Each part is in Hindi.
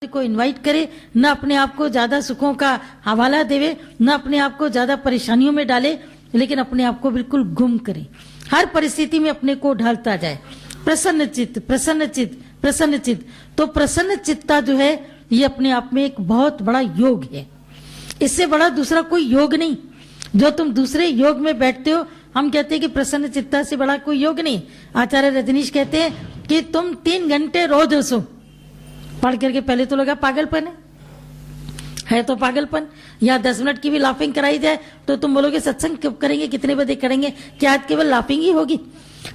को इनवाइट करे, न अपने आप को ज्यादा सुखों का हवाला देवे, न अपने आप को ज्यादा परेशानियों में डाले, लेकिन अपने आप को बिल्कुल गुम करे। हर परिस्थिति में अपने को ढालता जाए। प्रसन्न चित्त, प्रसन्न चित्त, प्रसन्न चित्त। तो प्रसन्न चित्ता जो है ये अपने आप में एक बहुत बड़ा योग है। इससे बड़ा दूसरा कोई योग नहीं। जो तुम दूसरे योग में बैठते हो, हम कहते हैं कि प्रसन्न चित्ता से बड़ा कोई योग नहीं। आचार्य रजनीश कहते हैं कि तुम 3 घंटे रोज हंसो। पढ़ करके पहले तो लगा पागलपन है तो पागलपन। या 10 मिनट की भी लाफिंग कराई जाए तो तुम बोलोगे सत्संग कब करेंगे, कितने बजे करेंगे, क्या आज केवल लाफिंग ही होगी।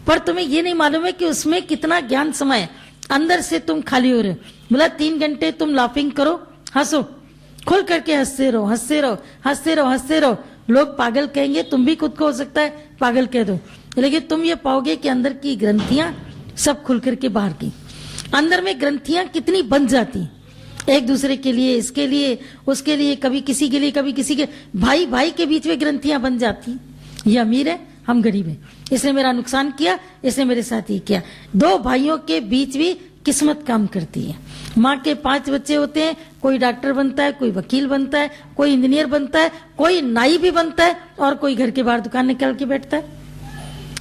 पर तुम्हें ये नहीं मालूम है कि उसमें कितना ज्ञान समय अंदर से तुम खाली हो रहे हो। बोला 3 घंटे तुम लाफिंग करो, हंसो, खुल करके हंसते रहो, हंसते रहो, हंसते रहो, हंसते रहो। लोग पागल कहेंगे, तुम भी खुद को हो सकता है पागल कह दो, लेकिन तुम ये पाओगे कि अंदर की ग्रंथियां सब खुल करके बाहर की। अंदर में ग्रंथियां कितनी बन जाती, एक दूसरे के लिए, इसके लिए, उसके लिए, कभी किसी के लिए, कभी किसी के, भाई भाई के बीच में ग्रंथियां बन जाती। ये अमीर है, हम गरीब है, इसने मेरा नुकसान किया, इसने मेरे साथ ही किया। 2 भाइयों के बीच भी किस्मत काम करती है। माँ के 5 बच्चे होते हैं, कोई डॉक्टर बनता है, कोई वकील बनता है, कोई इंजीनियर बनता है, कोई नाई भी बनता है, और कोई घर के बाहर दुकान निकाल के बैठता है।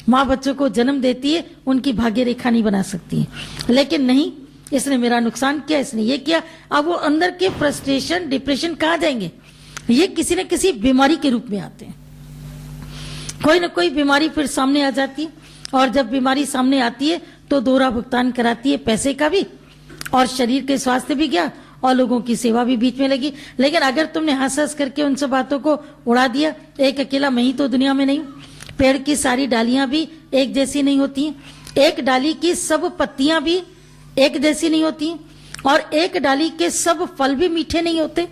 माँ बच्चों को जन्म देती है, उनकी भाग्य रेखा नहीं बना सकती है। लेकिन नहीं, इसने मेरा नुकसान किया, इसने ये किया। अब वो अंदर के फ्रस्ट्रेशन, डिप्रेशन कहाँ जाएंगे? ये किसी न किसी बीमारी के रूप में आते हैं। कोई न कोई बीमारी फिर सामने आ जाती है, और जब बीमारी सामने आती है तो दोहरा भुगतान कराती है, पैसे का भी और शरीर के स्वास्थ्य भी गया, और लोगों की सेवा भी बीच में लगी। लेकिन अगर तुमने हंस हंस करके उन सब बातों को उड़ा दिया, एक अकेला मैं ही तो दुनिया में नहीं हूं। पेड़ की सारी डालियां भी एक जैसी नहीं होती हैं, एक डाली की सब पत्तियां भी एक जैसी नहीं होती हैं, और एक डाली के सब फल भी मीठे नहीं होते।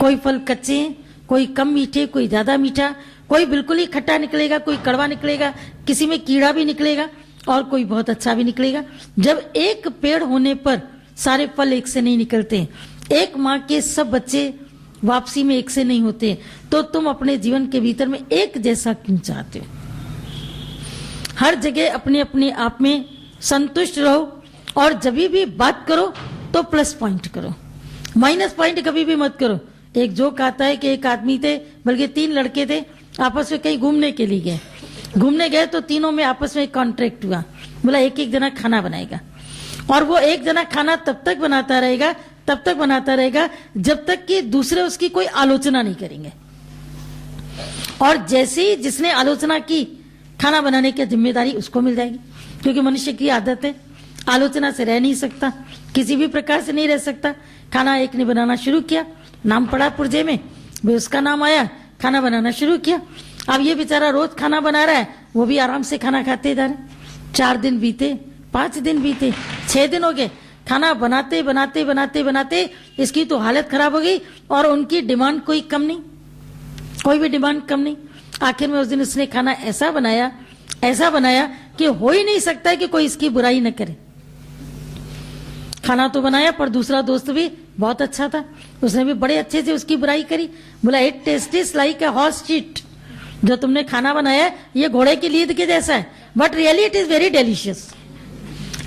कोई फल कच्चे हैं, कोई कम मीठे, कोई ज्यादा मीठा, कोई बिल्कुल ही खट्टा निकलेगा, कोई कड़वा निकलेगा, किसी में कीड़ा भी निकलेगा, और कोई बहुत अच्छा भी निकलेगा। जब एक पेड़ होने पर सारे फल एक से नहीं निकलते, एक माँ के सब बच्चे वापसी में एक से नहीं होते, तो तुम अपने जीवन के भीतर में एक जैसा क्यों चाहते हो? हर जगह अपने अपने आप में संतुष्ट रहो, और जब भी बात करो तो प्लस पॉइंट करो, माइनस पॉइंट कभी भी मत करो। एक जोक आता है कि एक आदमी थे, बल्कि 3 लड़के थे, आपस में कहीं घूमने के लिए गए। घूमने गए तो तीनों में आपस में एक कॉन्ट्रैक्ट हुआ। बोला एक एक जना खाना बनाएगा, और वो एक जना खाना तब तक बनाता रहेगा, तब तक बनाता रहेगा जब तक कि दूसरे उसकी कोई आलोचना नहीं करेंगे। और जैसे ही जिसने आलोचना की, खाना बनाने की जिम्मेदारी उसको मिल जाएगी, क्योंकि मनुष्य की आदत है, आलोचना से रह नहीं सकता, किसी भी प्रकार से नहीं रह सकता। खाना एक ने बनाना शुरू किया, नाम पड़ा पुर्जे में, भाई उसका नाम आया, खाना बनाना शुरू किया। अब ये बेचारा रोज खाना बना रहा है, वो भी आराम से खाना खाते जा रहे। 4 दिन बीते, 5 दिन बीते, 6 दिन हो गए, खाना बनाते बनाते बनाते बनाते इसकी तो हालत खराब हो गई, और उनकी डिमांड कोई कम नहीं, कोई भी डिमांड कम नहीं। आखिर में उस दिन उसने खाना ऐसा बनाया कि हो ही नहीं सकता है कि कोई इसकी बुराई न करे। खाना तो बनाया, पर दूसरा दोस्त भी बहुत अच्छा था, उसने भी बड़े अच्छे से उसकी बुराई करी। बोला it testis like a horse sheet, जो तुमने खाना बनाया ये घोड़े की लीद के जैसा है, but really it is very delicious.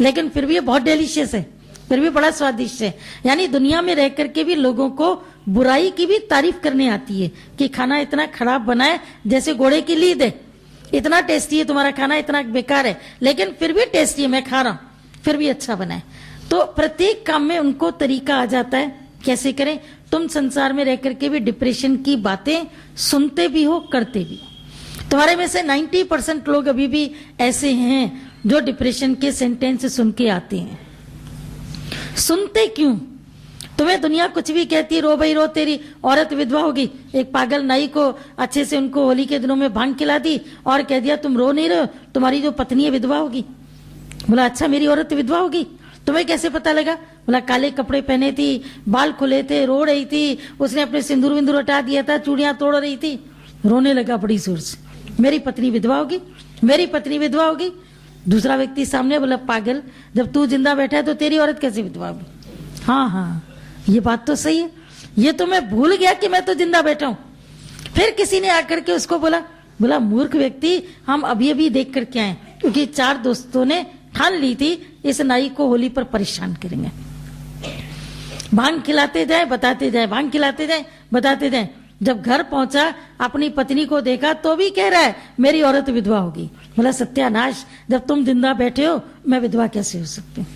लेकिन फिर भी ये बहुत डेलिशियस है, फिर भी बड़ा स्वादिष्ट है। यानी दुनिया में रह करके भी लोगों को बुराई की भी तारीफ करने आती है कि खाना इतना खराब बना है जैसे घोड़े की लीद है, इतना टेस्टी है तुम्हारा खाना, इतना बेकार है, लेकिन फिर भी टेस्टी है, मैं खा रहा हूं, फिर भी अच्छा बना है। तो प्रत्येक काम में उनको तरीका आ जाता है, कैसे करें। तुम संसार में रह करके भी डिप्रेशन की बातें सुनते भी हो, करते भी हो। तुम्हारे में से 90% लोग अभी भी ऐसे हैं जो डिप्रेशन के सेंटेंस सुन के आते हैं। सुनते क्यों? तुम्हें दुनिया कुछ भी कहती है, रो भाई रो, तेरी औरत विधवा होगी। एक पागल नाई को अच्छे से उनको होली के दिनों में भांग खिला दी और कह दिया तुम रो नहीं रहे हो, तुम्हारी जो पत्नी है विधवा होगी। बोला अच्छा मेरी औरत विधवा होगी, तुम्हें कैसे पता लगा? बोला काले कपड़े पहने थी, बाल खुले थे, रो रही थी, उसने अपने सिंदूर विंदूर हटा दिया था, चूड़ियां तोड़ रही थी, रोने लगा बड़ी जोर से, मेरी पत्नी विधवा होगी, मेरी पत्नी विधवा होगी। दूसरा व्यक्ति सामने बोला पागल, जब तू जिंदा बैठा है तो तेरी औरत कैसे विधवा होगी? हाँ हाँ ये बात तो सही है, ये तो मैं भूल गया कि मैं तो जिंदा बैठा हूं। फिर किसी ने आकर के उसको बोला मूर्ख व्यक्ति, हम अभी अभी देख करके आए, क्योंकि 4 दोस्तों ने ठान ली थी इस नाई को होली पर परेशान करेंगे। भांग खिलाते जाए बताते जाए, भांग खिलाते जाए बताते जाए। जब घर पहुंचा अपनी पत्नी को देखा तो भी कह रहा है मेरी औरत विधवा होगी। बोला सत्यानाश, जब तुम जिंदा बैठे हो मैं विधवा कैसे हो सकती हूँ।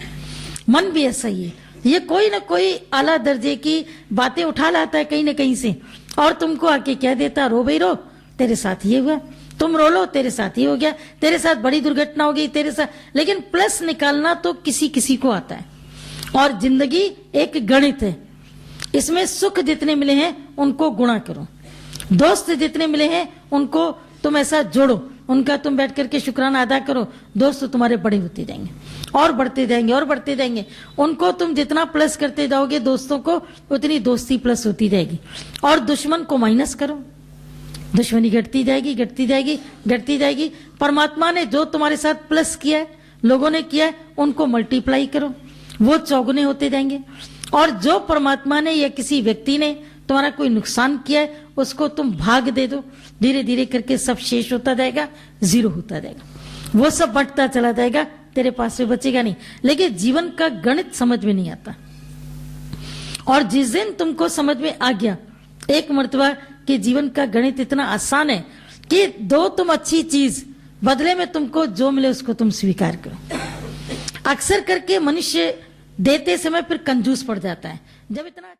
मन भी ऐसा ही है, ये कोई ना कोई आला दर्जे की बातें उठा लाता है कहीं ना कहीं से और तुमको आके कह देता रो भाई रो, तेरे साथ ये हुआ, तुम रो लो तेरे साथ ही हो गया, तेरे साथ बड़ी दुर्घटना हो गई तेरे साथ। लेकिन प्लस निकालना तो किसी किसी को आता है। और जिंदगी एक गणित है, इसमें सुख जितने मिले हैं उनको गुणा करो, दोस्त जितने मिले हैं उनको तुम ऐसा जोड़ो, उनका तुम बैठ करके शुक्राना अदा करो, दोस्त तुम्हारे बड़े होते जाएंगे और बढ़ते जाएंगे और बढ़ते जाएंगे। उनको तुम जितना प्लस करते जाओगे दोस्तों को, उतनी दोस्ती प्लस होती जाएगी। और दुश्मन को माइनस करो, दुश्मनी घटती जाएगी घटती जाएगी घटती जाएगी। परमात्मा ने जो तुम्हारे साथ प्लस किया है, लोगों ने किया है, उनको मल्टीप्लाई करो, वो चौगुने होते जाएंगे। और जो परमात्मा ने या किसी व्यक्ति ने तुम्हारा कोई नुकसान किया है, उसको तुम भाग दे दो, धीरे धीरे करके सब शेष होता जाएगा, जीरो होता जाएगा, वो सब बंटता चला जाएगा, तेरे पास से बचेगा नहीं। लेकिन जीवन का गणित समझ में नहीं आता। और जिस दिन तुमको समझ में आ गया एक मर्तबा कि जीवन का गणित इतना आसान है कि दो तुम अच्छी चीज, बदले में तुमको जो मिले उसको तुम स्वीकार करो। अक्सर करके मनुष्य देते समय फिर कंजूस पड़ जाता है। जब इतना